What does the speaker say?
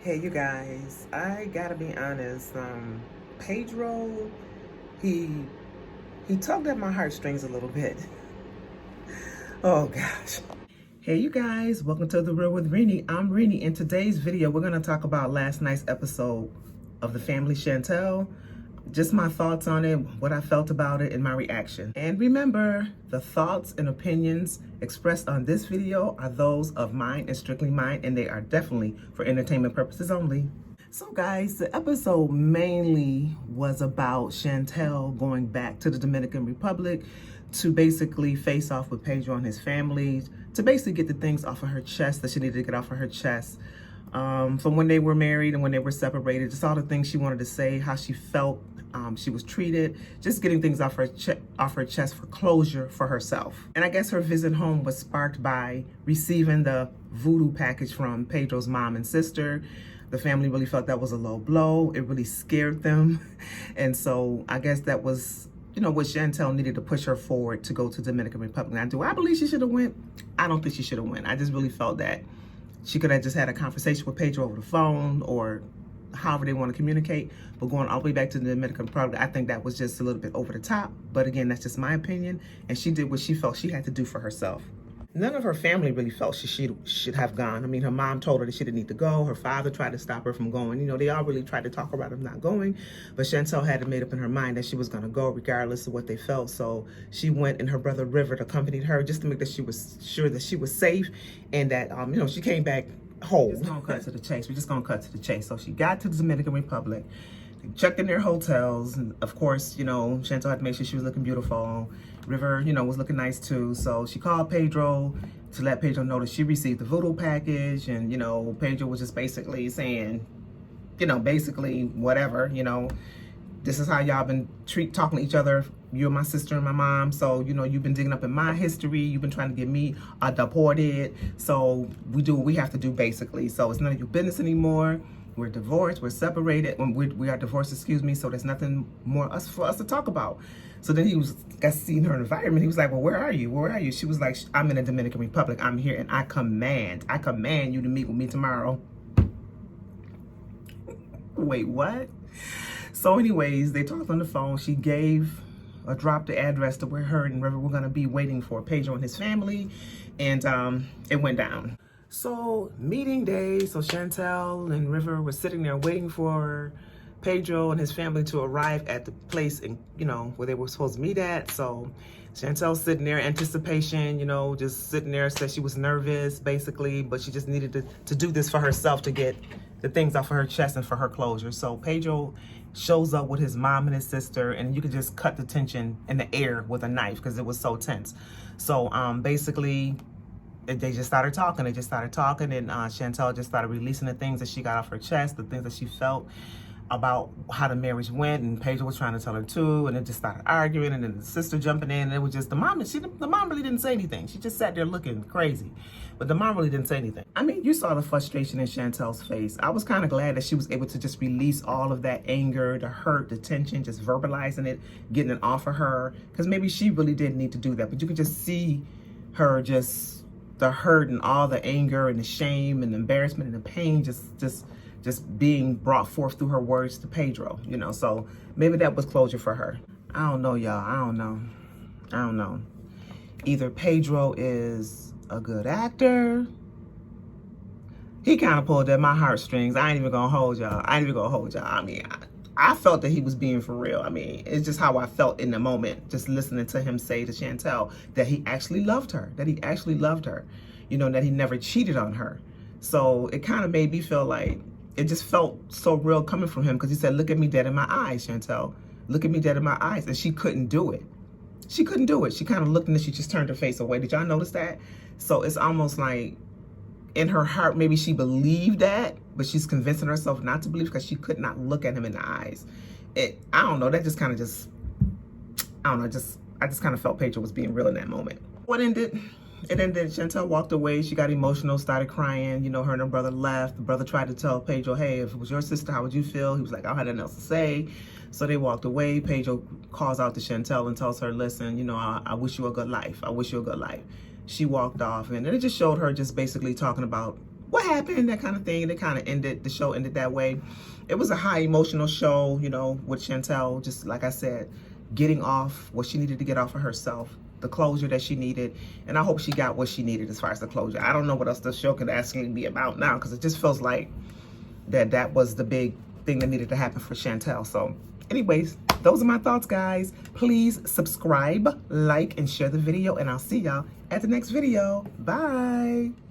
Hey, you guys, I gotta be honest. Pedro, he he tugged at my heartstrings a little bit. Oh gosh. Hey, you guys, welcome to The Real with Rini. I'm Rini. In today's video, we're gonna talk about last night's episode of the Family Chantel. Just my thoughts on it, what I felt about it, and my reaction. And remember, the thoughts and opinions expressed on this video are those of mine and strictly mine, and they are definitely for entertainment purposes only. So guys, the episode mainly was about Chantel going back to the Dominican Republic to basically face off with Pedro and his family, to basically get the things off of her chest that she needed to get off of her chest. From when they were married and when they were separated, just all the things she wanted to say, how she felt she was treated, just getting things off her chest for closure for herself. And I guess her visit home was sparked by receiving the voodoo package from Pedro's mom and sister. The family really felt that was a low blow. It really scared them. And so I guess that was, what Chantel needed to push her forward to go to Dominican Republic. Now, do I believe she should have went? I don't think she should have went. I just really felt that she could have just had a conversation with Pedro over the phone or however they want to communicate. But going all the way back to the Dominican Republic, I think that was just a little bit over the top. But again, that's just my opinion. And she did what she felt she had to do for herself. None of her family really felt she should have gone. I mean, her mom told her that she didn't need to go. Her father tried to stop her from going. They all really tried to talk her out of not going. But Chantel had it made up in her mind that she was going to go regardless of what they felt. So she went, and her brother River accompanied her just to make that she was sure that she was safe and that, she came back whole. We're just going to cut to the chase. We're just going to cut to the chase. So she got to the Dominican Republic. They checked in their hotels. And of course, Chantel had to make sure she was looking beautiful. River, was looking nice too. So she called Pedro to let Pedro know that she received the voodoo package. And, Pedro was just basically saying, basically whatever, this is how y'all been talking to each other. You're my sister and my mom. So, you've been digging up in my history. You've been trying to get me deported. So we do what we have to do basically. So it's none of your business anymore. We're divorced, we're separated, we are divorced, excuse me, so there's nothing more for us to talk about. So then he got seeing her environment. He was like, well, where are you? Where are you? She was like, I'm in the Dominican Republic. I'm here, and I command you to meet with me tomorrow. Wait, what? So anyways, they talked on the phone. She dropped the address to where her and River were going to be waiting for Pedro and his family, and it went down. So meeting day, so Chantel and River were sitting there waiting for Pedro and his family to arrive at the place where they were supposed to meet at. So Chantel's sitting there, anticipation, just sitting there, said she was nervous basically, but she just needed to do this for herself to get the things off of her chest and for her closure. So Pedro shows up with his mom and his sister, and you could just cut the tension in the air with a knife because it was so tense. So basically, they just started talking. And Chantel just started releasing the things that she got off her chest, the things that she felt about how the marriage went, and Pedro was trying to tell her too, and it just started arguing, and then the sister jumping in, and it was just the mom really didn't say anything. She just sat there looking crazy, but the mom really didn't say anything. I mean, you saw the frustration in Chantel's face. I was kind of glad that she was able to just release all of that anger, the hurt, the tension, just verbalizing it, getting it off of her, because maybe she really didn't need to do that, but you could just see her the hurt and all the anger and the shame and the embarrassment and the pain just being brought forth through her words to Pedro, so maybe that was closure for her. I don't know, y'all. I don't know. Either Pedro is a good actor. He kind of pulled at my heartstrings. I ain't even gonna hold y'all. I mean, I felt that he was being for real. I mean, it's just how I felt in the moment, just listening to him say to Chantel that he actually loved her, that he never cheated on her. So it kind of made me feel like, it just felt so real coming from him, because he said, look at me dead in my eyes, Chantel. Look at me dead in my eyes. And she couldn't do it. She couldn't do it. She kind of looked, and then she just turned her face away. Did y'all notice that? So it's almost like in her heart, maybe she believed that, but she's convincing herself not to believe because she could not look at him in the eyes. I don't know. That just kind of I just kind of felt Pedro was being real in that moment. What ended? And then Chantel walked away. She got emotional, started crying. Her and her brother left. The brother tried to tell Pedro, hey, if it was your sister, how would you feel? He was like, I don't have nothing else to say. So they walked away. Pedro calls out to Chantel and tells her, listen, I wish you a good life. I wish you a good life. She walked off, and it just showed her just basically talking about what happened, that kind of thing. And it kind of ended, the show ended that way. It was a high emotional show, you know, with Chantel, just like I said, getting off what she needed to get off of herself, the closure that she needed. And I hope she got what she needed as far as the closure. I don't know what else the show could actually be about now, because it just feels like that was the big thing that needed to happen for Chantel. So anyways, those are my thoughts, guys. Please subscribe, like, and share the video, and I'll see y'all at the next video. Bye.